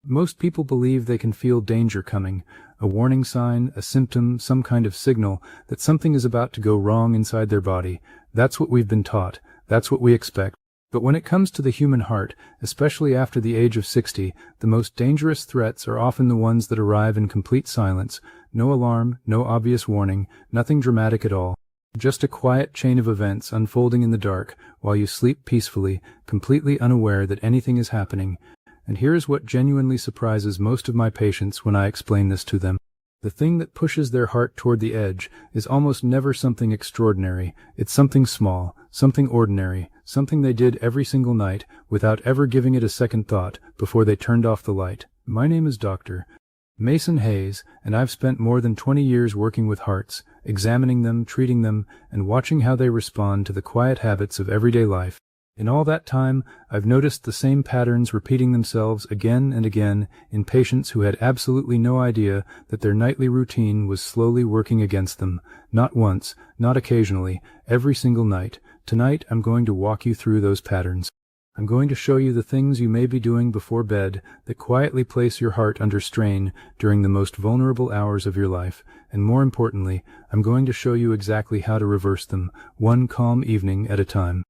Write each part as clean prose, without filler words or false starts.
Most people believe they can feel danger coming, a warning sign, a symptom, some kind of signal that something is about to go wrong inside their body. That's what we've been taught. That's what we expect. But when it comes to the human heart, especially after the age of 60, the most dangerous threats are often the ones that arrive in complete silence. No alarm, no obvious warning, nothing dramatic at all. Just a quiet chain of events unfolding in the dark while you sleep peacefully, completely unaware that anything is happening. And here is what genuinely surprises most of my patients when I explain this to them. The thing that pushes their heart toward the edge is almost never something extraordinary. It's something small, something ordinary, something they did every single night without ever giving it a second thought before they turned off the light. My name is Dr. Mason Hayes, and I've spent more than 20 years working with hearts, examining them, treating them, and watching how they respond to the quiet habits of everyday life. In all that time, I've noticed the same patterns repeating themselves again and again in patients who had absolutely no idea that their nightly routine was slowly working against them. Not once, not occasionally, every single night. Tonight, I'm going to walk you through those patterns. I'm going to show you the things you may be doing before bed that quietly place your heart under strain during the most vulnerable hours of your life. And more importantly, I'm going to show you exactly how to reverse them, one calm evening at a time.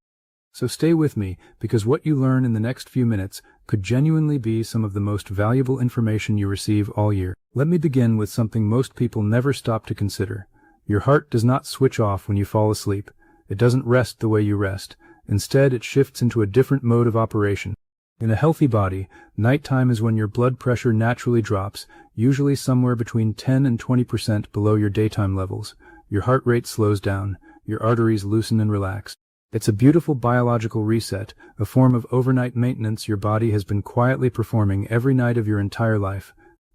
So stay with me, because what you learn in the next few minutes could genuinely be some of the most valuable information you receive all year. Let me begin with something most people never stop to consider. Your heart does not switch off when you fall asleep. It doesn't rest the way you rest. Instead, it shifts into a different mode of operation. In a healthy body, nighttime is when your blood pressure naturally drops, usually somewhere between 10 and 20% below your daytime levels. Your heart rate slows down. Your arteries loosen and relax. It's a beautiful biological reset, a form of overnight maintenance your body has been quietly performing every night of your entire life.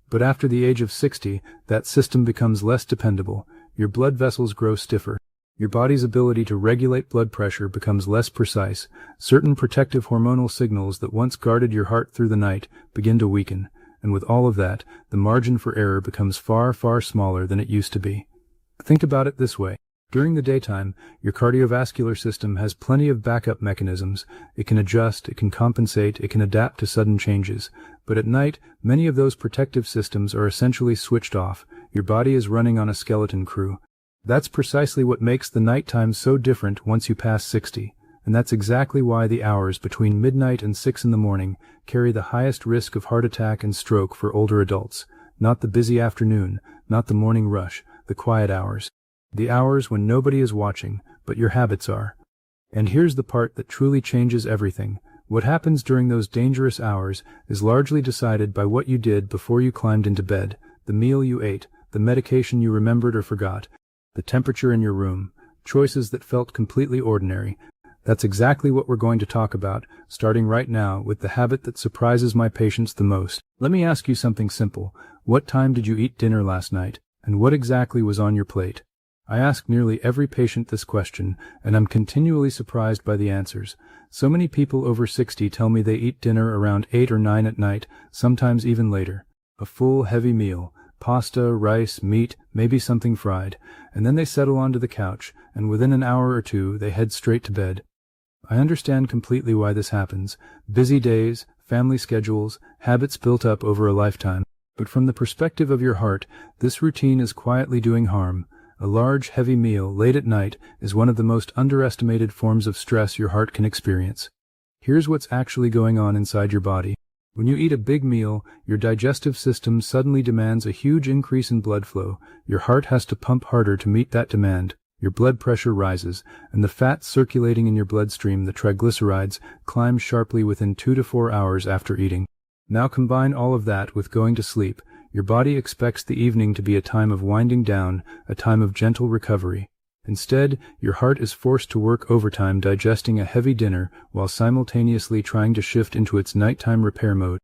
But after the age of 60, that system becomes less dependable. Your blood vessels grow stiffer. Your body's ability to regulate blood pressure becomes less precise. Certain protective hormonal signals that once guarded your heart through the night begin to weaken. And with all of that, the margin for error becomes far, far smaller than it used to be. Think about it this way. During the daytime, your cardiovascular system has plenty of backup mechanisms. It can adjust, it can compensate, it can adapt to sudden changes. But at night, many of those protective systems are essentially switched off. Your body is running on a skeleton crew. That's precisely what makes the nighttime so different once you pass 60. And that's exactly why the hours between midnight and 6 in the morning carry the highest risk of heart attack and stroke for older adults. Not the busy afternoon, not the morning rush, the quiet hours. The hours when nobody is watching, but your habits are. And here's the part that truly changes everything. What happens during those dangerous hours is largely decided by what you did before you climbed into bed, the meal you ate, the medication you remembered or forgot, the temperature in your room, choices that felt completely ordinary. That's exactly what we're going to talk about, starting right now with the habit that surprises my patients the most. Let me ask you something simple. What time did you eat dinner last night? And what exactly was on your plate? I ask nearly every patient this question, and I'm continually surprised by the answers. So many people over 60 tell me they eat dinner around 8 or 9 at night, sometimes even later. A full, heavy meal, pasta, rice, meat, maybe something fried, and then they settle onto the couch, and within an hour or two they head straight to bed. I understand completely why this happens. Busy days, family schedules, habits built up over a lifetime. But from the perspective of your heart, this routine is quietly doing harm. A large, heavy meal late at night is one of the most underestimated forms of stress your heart can experience. Here's what's actually going on inside your body. When you eat a big meal, your digestive system suddenly demands a huge increase in blood flow. Your heart has to pump harder to meet that demand. Your blood pressure rises, and the fat circulating in your bloodstream, the triglycerides, climb sharply within 2 to 4 hours after eating. Now combine all of that with going to sleep. Your body expects the evening to be a time of winding down, a time of gentle recovery. Instead, your heart is forced to work overtime digesting a heavy dinner while simultaneously trying to shift into its nighttime repair mode.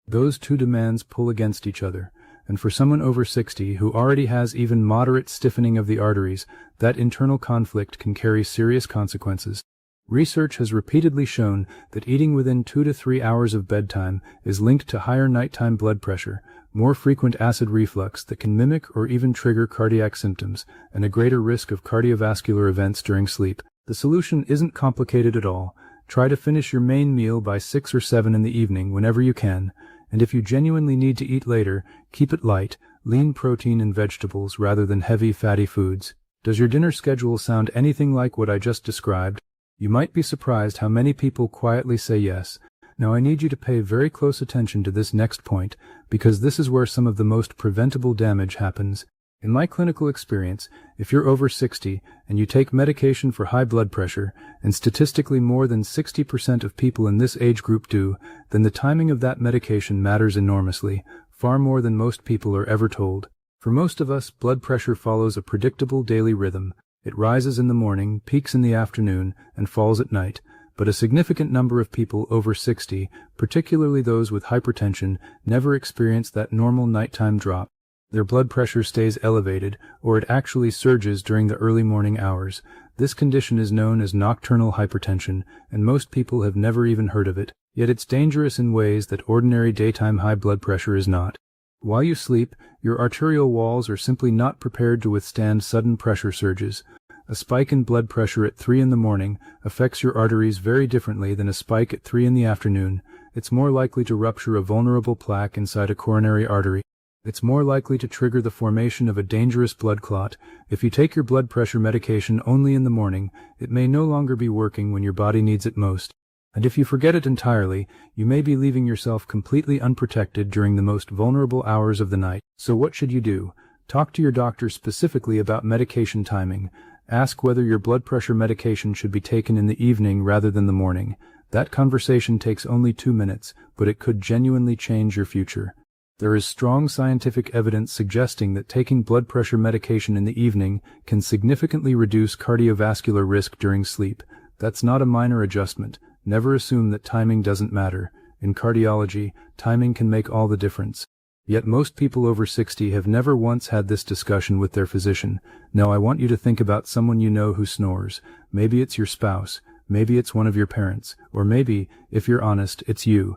Those two demands pull against each other, and for someone over 60 who already has even moderate stiffening of the arteries, that internal conflict can carry serious consequences. Research has repeatedly shown that eating within 2 to 3 hours of bedtime is linked to higher nighttime blood pressure, more frequent acid reflux that can mimic or even trigger cardiac symptoms, and a greater risk of cardiovascular events during sleep. The solution isn't complicated at all. Try to finish your main meal by 6 or 7 in the evening whenever you can, And if you genuinely need to eat later, keep it light, lean protein and vegetables rather than heavy fatty foods. Does your dinner schedule sound anything like what I just described? You might be surprised how many people quietly say yes. Now I need you to pay very close attention to this next point, because this is where some of the most preventable damage happens. In my clinical experience, if you're over 60 and you take medication for high blood pressure, and statistically more than 60% of people in this age group do, then the timing of that medication matters enormously, far more than most people are ever told. For most of us, blood pressure follows a predictable daily rhythm. It rises in the morning, peaks in the afternoon, and falls at night. But a significant number of people over 60, particularly those with hypertension, never experience that normal nighttime drop. Their blood pressure stays elevated, or it actually surges during the early morning hours. This condition is known as nocturnal hypertension, and most people have never even heard of it. Yet it's dangerous in ways that ordinary daytime high blood pressure is not. While you sleep, your arterial walls are simply not prepared to withstand sudden pressure surges. A spike in blood pressure at 3 in the morning affects your arteries very differently than a spike at 3 in the afternoon. It's more likely to rupture a vulnerable plaque inside a coronary artery. It's more likely to trigger the formation of a dangerous blood clot. If you take your blood pressure medication only in the morning, it may no longer be working when your body needs it most. And if you forget it entirely, you may be leaving yourself completely unprotected during the most vulnerable hours of the night. So what should you do? Talk to your doctor specifically about medication timing. Ask whether your blood pressure medication should be taken in the evening rather than the morning. That conversation takes only 2 minutes, but it could genuinely change your future. There is strong scientific evidence suggesting that taking blood pressure medication in the evening can significantly reduce cardiovascular risk during sleep. That's not a minor adjustment. Never assume that timing doesn't matter. In cardiology, timing can make all the difference. Yet most people over 60 have never once had this discussion with their physician. Now I want you to think about someone you know who snores. Maybe it's your spouse, maybe it's one of your parents, or maybe, if you're honest, it's you.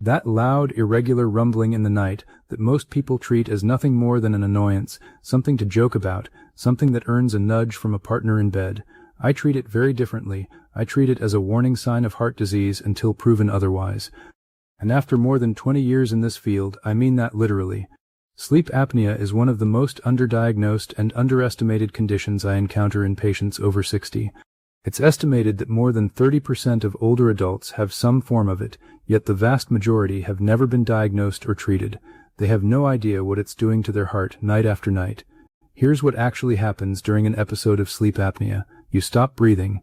That loud, irregular rumbling in the night that most people treat as nothing more than an annoyance, something to joke about, something that earns a nudge from a partner in bed. I treat it very differently. I treat it as a warning sign of heart disease until proven otherwise. And after more than 20 years in this field, I mean that literally. Sleep apnea is one of the most underdiagnosed and underestimated conditions I encounter in patients over 60. It's estimated that more than 30% of older adults have some form of it, yet the vast majority have never been diagnosed or treated. They have no idea what it's doing to their heart night after night. Here's what actually happens during an episode of sleep apnea. You stop breathing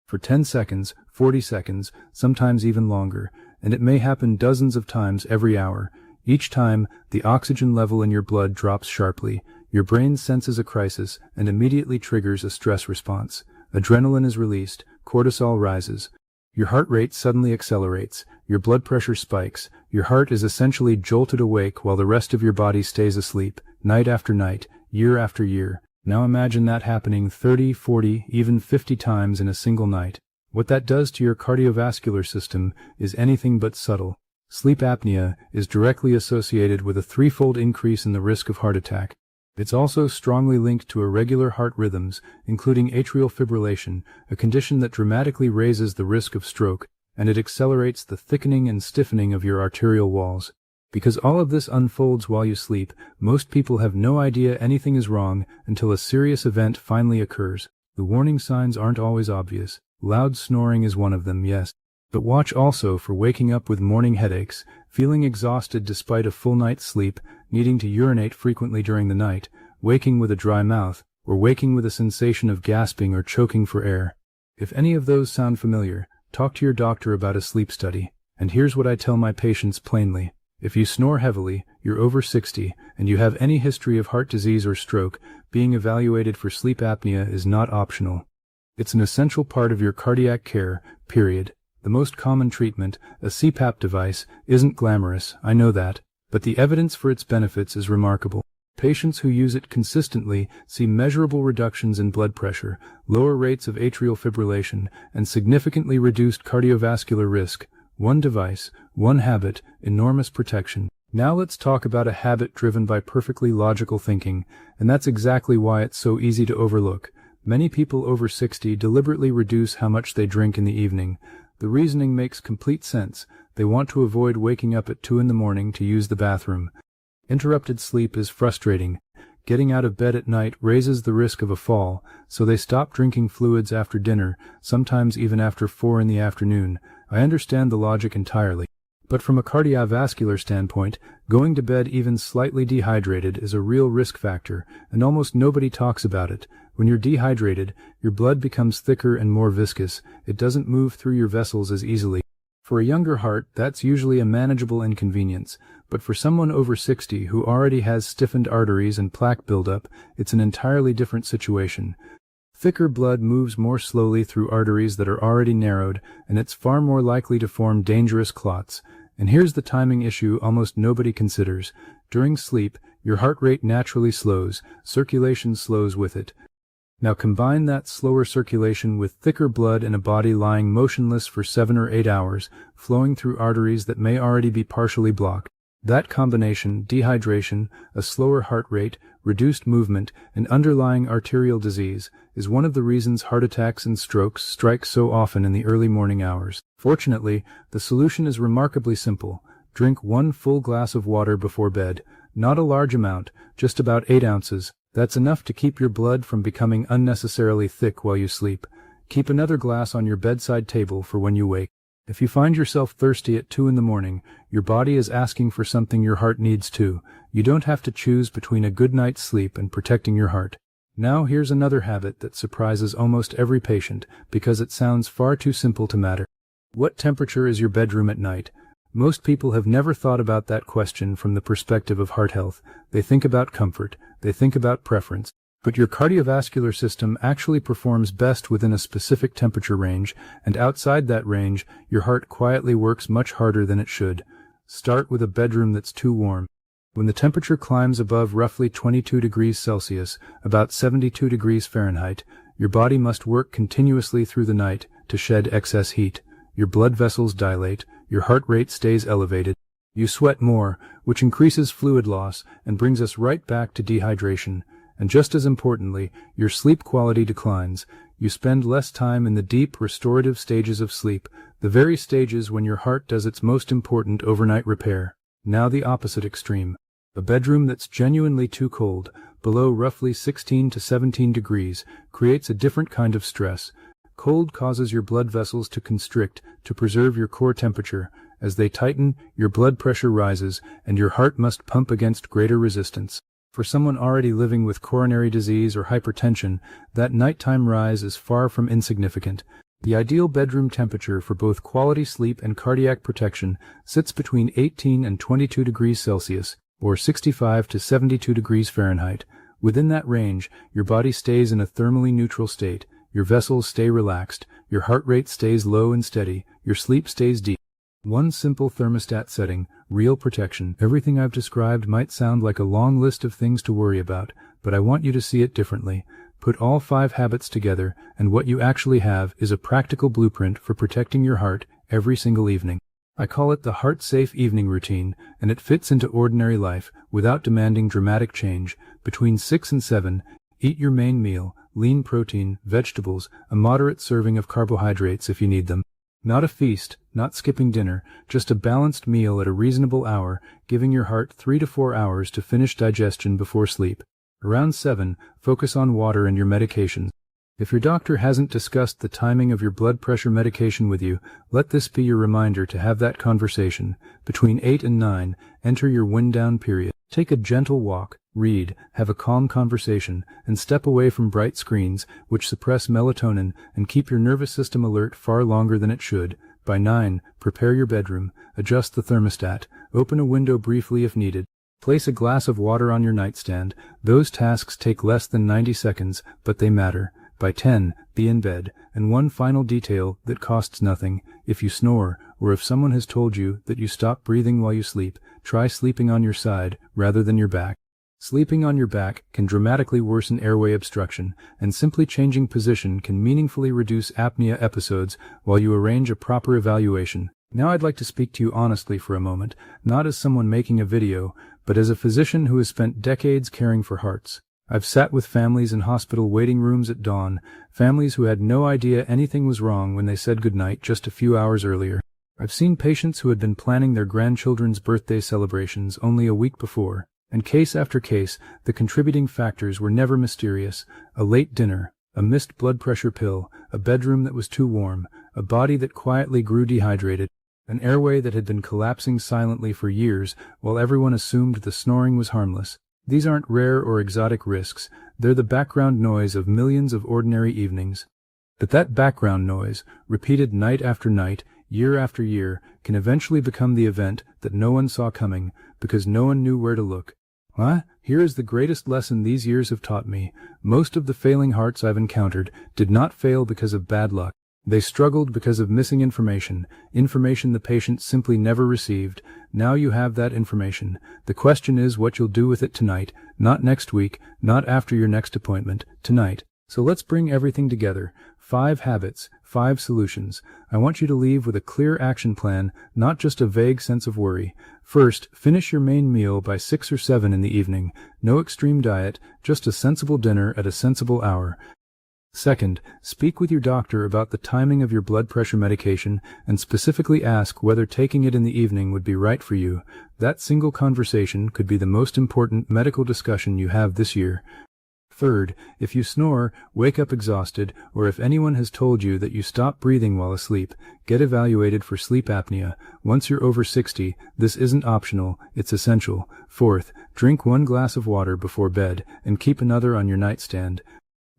for 10 seconds, 40 seconds, sometimes even longer, and it may happen dozens of times every hour. Each time, the oxygen level in your blood drops sharply. Your brain senses a crisis and immediately triggers a stress response. Adrenaline is released, cortisol rises. Your heart rate suddenly accelerates, your blood pressure spikes, your heart is essentially jolted awake while the rest of your body stays asleep, night after night, year after year. Now imagine that happening 30, 40, even 50 times in a single night. What that does to your cardiovascular system is anything but subtle. Sleep apnea is directly associated with a threefold increase in the risk of heart attack. It's also strongly linked to irregular heart rhythms, including atrial fibrillation, a condition that dramatically raises the risk of stroke, and it accelerates the thickening and stiffening of your arterial walls. Because all of this unfolds while you sleep, most people have no idea anything is wrong until a serious event finally occurs. The warning signs aren't always obvious. Loud snoring is one of them, yes. But watch also for waking up with morning headaches, feeling exhausted despite a full night's sleep, needing to urinate frequently during the night, waking with a dry mouth, or waking with a sensation of gasping or choking for air. If any of those sound familiar, talk to your doctor about a sleep study. And here's what I tell my patients plainly. If you snore heavily, you're over 60, and you have any history of heart disease or stroke, being evaluated for sleep apnea is not optional. It's an essential part of your cardiac care, period. The most common treatment, a CPAP device, isn't glamorous, I know that, but the evidence for its benefits is remarkable. Patients who use it consistently see measurable reductions in blood pressure, lower rates of atrial fibrillation, and significantly reduced cardiovascular risk. One device, one habit, enormous protection. Now let's talk about a habit driven by perfectly logical thinking, and that's exactly why it's so easy to overlook. Many people over 60 deliberately reduce how much they drink in the evening. The reasoning makes complete sense. They want to avoid waking up at 2 in the morning to use the bathroom. Interrupted sleep is frustrating. Getting out of bed at night raises the risk of a fall, so they stop drinking fluids after dinner, sometimes even after 4 in the afternoon. I understand the logic entirely. But from a cardiovascular standpoint, going to bed even slightly dehydrated is a real risk factor, and almost nobody talks about it. When you're dehydrated, your blood becomes thicker and more viscous. It doesn't move through your vessels as easily. For a younger heart, that's usually a manageable inconvenience, but for someone over 60 who already has stiffened arteries and plaque buildup, it's an entirely different situation. Thicker blood moves more slowly through arteries that are already narrowed, and it's far more likely to form dangerous clots. And here's the timing issue almost nobody considers. During sleep, your heart rate naturally slows, circulation slows with it. Now combine that slower circulation with thicker blood in a body lying motionless for 7 or 8 hours, flowing through arteries that may already be partially blocked. That combination, dehydration, a slower heart rate, reduced movement, and underlying arterial disease, is one of the reasons heart attacks and strokes strike so often in the early morning hours. Fortunately, the solution is remarkably simple. Drink 1 full glass of water before bed. Not a large amount, just about 8 ounces. That's enough to keep your blood from becoming unnecessarily thick while you sleep. Keep another glass on your bedside table for when you wake. If you find yourself thirsty at 2 in the morning, your body is asking for something your heart needs too. You don't have to choose between a good night's sleep and protecting your heart. Now here's another habit that surprises almost every patient because it sounds far too simple to matter. What temperature is your bedroom at night? Most people have never thought about that question from the perspective of heart health. They think about comfort. They think about preference. But your cardiovascular system actually performs best within a specific temperature range, and outside that range, your heart quietly works much harder than it should. Start with a bedroom that's too warm. When the temperature climbs above roughly 22 degrees Celsius, about 72 degrees Fahrenheit, your body must work continuously through the night to shed excess heat. Your blood vessels dilate, your heart rate stays elevated. You sweat more, which increases fluid loss and brings us right back to dehydration. And just as importantly, your sleep quality declines. You spend less time in the deep, restorative stages of sleep, the very stages when your heart does its most important overnight repair. Now the opposite extreme. A bedroom that's genuinely too cold, below roughly 16 to 17 degrees, creates a different kind of stress. Cold causes your blood vessels to constrict to preserve your core temperature. As they tighten, your blood pressure rises, and your heart must pump against greater resistance. For someone already living with coronary disease or hypertension, that nighttime rise is far from insignificant. The ideal bedroom temperature for both quality sleep and cardiac protection sits between 18 and 22 degrees Celsius, or 65 to 72 degrees Fahrenheit. Within that range, your body stays in a thermally neutral state, your vessels stay relaxed, your heart rate stays low and steady, your sleep stays deep. One simple thermostat setting, real protection. Everything I've described might sound like a long list of things to worry about, but I want you to see it differently. Put all 5 habits together, and what you actually have is a practical blueprint for protecting your heart every single evening. I call it the heart-safe evening routine, and it fits into ordinary life without demanding dramatic change. Between 6 and 7, eat your main meal, lean protein, vegetables, a moderate serving of carbohydrates if you need them. Not a feast, not skipping dinner, just a balanced meal at a reasonable hour, giving your heart 3 to 4 hours to finish digestion before sleep. Around 7, focus on water and your medications. If your doctor hasn't discussed the timing of your blood pressure medication with you, let this be your reminder to have that conversation. Between 8 and 9, enter your wind-down period. Take a gentle walk, read, have a calm conversation, and step away from bright screens, which suppress melatonin and keep your nervous system alert far longer than it should. By 9, prepare your bedroom, adjust the thermostat, open a window briefly if needed. Place a glass of water on your nightstand. Those tasks take less than 90 seconds, but they matter. By 10, be in bed, and one final detail that costs nothing. If you snore, or if someone has told you that you stop breathing while you sleep, try sleeping on your side rather than your back. Sleeping on your back can dramatically worsen airway obstruction, and simply changing position can meaningfully reduce apnea episodes while you arrange a proper evaluation. Now I'd like to speak to you honestly for a moment, not as someone making a video, but as a physician who has spent decades caring for hearts. I've sat with families in hospital waiting rooms at dawn, families who had no idea anything was wrong when they said goodnight just a few hours earlier. I've seen patients who had been planning their grandchildren's birthday celebrations only a week before, and case after case, the contributing factors were never mysterious: a late dinner, a missed blood pressure pill, a bedroom that was too warm, a body that quietly grew dehydrated, an airway that had been collapsing silently for years while everyone assumed the snoring was harmless. These aren't rare or exotic risks, they're the background noise of millions of ordinary evenings. But that background noise, repeated night after night, year after year, can eventually become the event that no one saw coming, because no one knew where to look. Here is the greatest lesson these years have taught me. Most of the failing hearts I've encountered did not fail because of bad luck. They struggled because of missing information the patient simply never received. Now you have that information. The question is what you'll do with it tonight, not next week, not after your next appointment, tonight. So let's bring everything together. 5 habits, 5 solutions. I want you to leave with a clear action plan, not just a vague sense of worry. First, finish your main meal by 6 or 7 in the evening. No extreme diet, just a sensible dinner at a sensible hour. Second, speak with your doctor about the timing of your blood pressure medication and specifically ask whether taking it in the evening would be right for you. That single conversation could be the most important medical discussion you have this year. Third, if you snore, wake up exhausted, or if anyone has told you that you stop breathing while asleep, get evaluated for sleep apnea. Once you're over 60, this isn't optional, it's essential. Fourth, drink 1 glass of water before bed and keep another on your nightstand.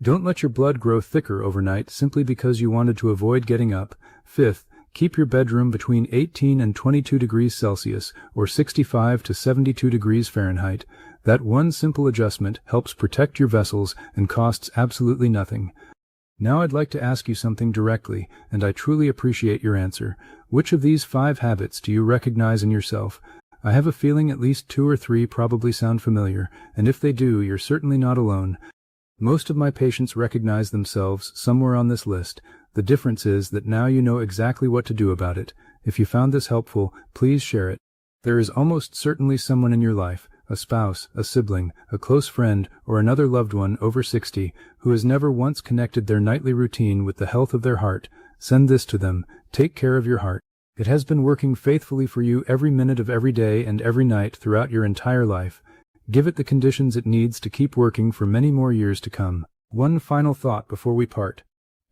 Don't let your blood grow thicker overnight simply because you wanted to avoid getting up. Fifth, keep your bedroom between 18 and 22 degrees Celsius or 65 to 72 degrees Fahrenheit. That one simple adjustment helps protect your vessels and costs absolutely nothing. Now I'd like to ask you something directly, and I truly appreciate your answer. Which of these 5 habits do you recognize in yourself? I have a feeling at least 2 or 3 probably sound familiar, and if they do, you're certainly not alone. Most of my patients recognize themselves somewhere on this list. The difference is that now you know exactly what to do about it. If you found this helpful, please share it. There is almost certainly someone in your life, a spouse, a sibling, a close friend, or another loved one over 60, who has never once connected their nightly routine with the health of their heart. Send this to them. Take care of your heart. It has been working faithfully for you every minute of every day and every night throughout your entire life. Give it the conditions it needs to keep working for many more years to come. One final thought before we part.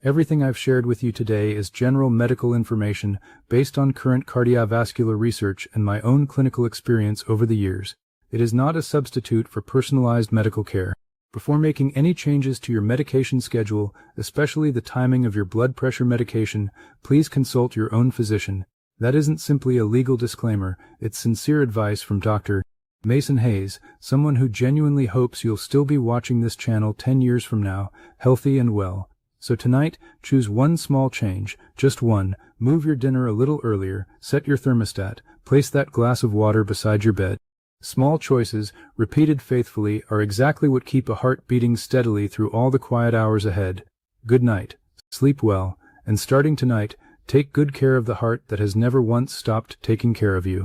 Everything I've shared with you today is general medical information based on current cardiovascular research and my own clinical experience over the years. It is not a substitute for personalized medical care. Before making any changes to your medication schedule, especially the timing of your blood pressure medication, please consult your own physician. That isn't simply a legal disclaimer, it's sincere advice from Dr. Mason Hayes, someone who genuinely hopes you'll still be watching this channel 10 years from now, healthy and well. So tonight, choose one small change, just one. Move your dinner a little earlier, set your thermostat, place that glass of water beside your bed. Small choices, repeated faithfully, are exactly what keep a heart beating steadily through all the quiet hours ahead. Good night, sleep well, and starting tonight, take good care of the heart that has never once stopped taking care of you.